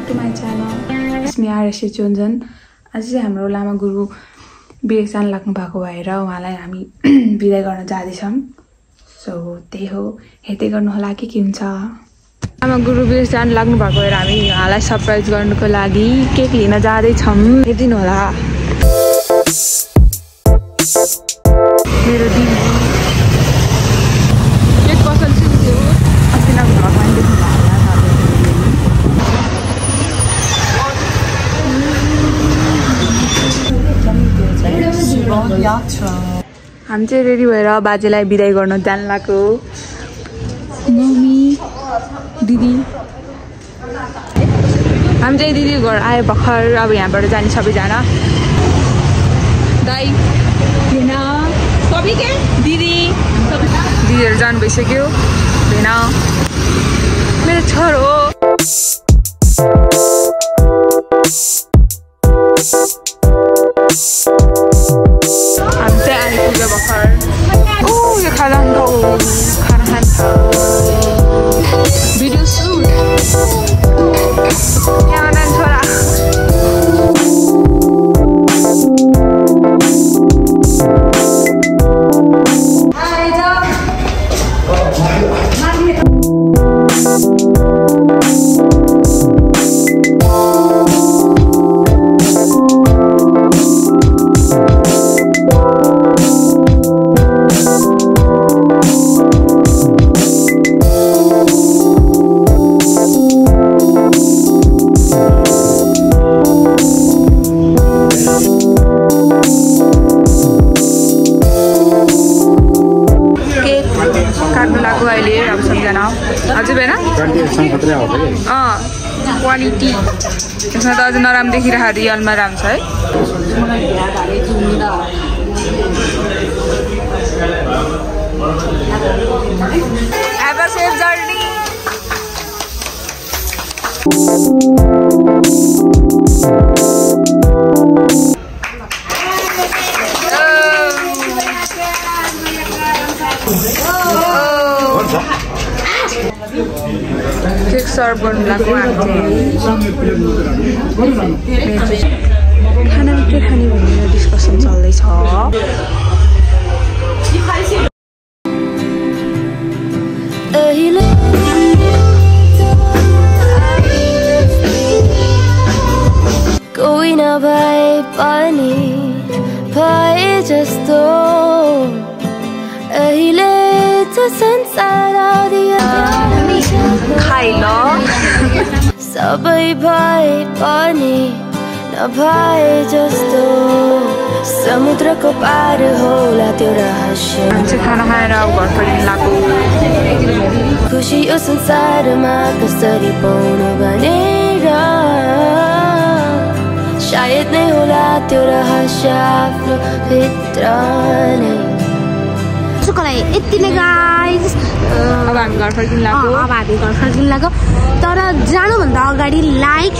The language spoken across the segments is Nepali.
to my channel. It's me Arashit Chonjan. आज चाहिँ हाम्रो लामा गुरु विदेश जान लाग्नु भएको भएर उहाँलाई हामी बिदाई गर्न जाँदैछौँ। सो त्यही हो, हेर्दै गर्नु होला के हुन्छ। लामा गुरु विदेश जान लाग्नु भएको भएर हामी उहाँलाई सरप्राइज गर्नुको लागि केक लिन जाँदैछौँ। हेर्दिनु होला। मेरो दिदी केक पसल थियो अस्ति नै भगवान देख्नु भएको हामी चाहिँ रेडी भएर बाजेलाई बिदाई गर्न जान लाग्यो। मम्मी दिदी हामी चाहिँ दिदी घर आए भर्खर। अब यहाँबाट जाने सबैजना। दाइ दिदी दिदीहरू जानु भइसक्यो। भेना मेरो छोरो हामी चाहिँ आइपुग्यो भर्खर। यो खाना खान्छ भिडियो सुट यहाँ छोरा क्वालिटी त्यसमा त अझ नराम्रो देखिरहेको रियलमा राम्रो छ है। Have a safe journey. Cake serve गर्नु लाग्यो। हामी खानामा के खाने भन्ने डिस्कसन चल्दैछ। कोही नभए पनि भए जस्तो अहिले त संसार सबै भए पनि नभए जस्तो समुद्रको पार होला त्यो रहस्य। खाना खाएर घर फर्किन लाग्यो। खुसी यो संसारमा कसरी पाउनु भनेर सायद नै होला त्यो रहस्य आफ्नो भित्र नै। यति नै गाइस। अब हामी घर फर्किन लाग्यो। तर जानुभन्दा अगाडि लाइक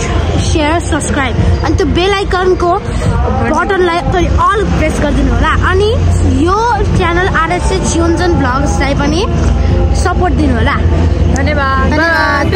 शेयर सब्सक्राइब अनि त्यो बेल आइकनको बटनलाई अल प्रेस गरिदिनु होला। अनि यो च्यानल आरएसएच चोन्जन ब्लग्सलाई पनि सपोर्ट दिनु होला। धन्यवाद।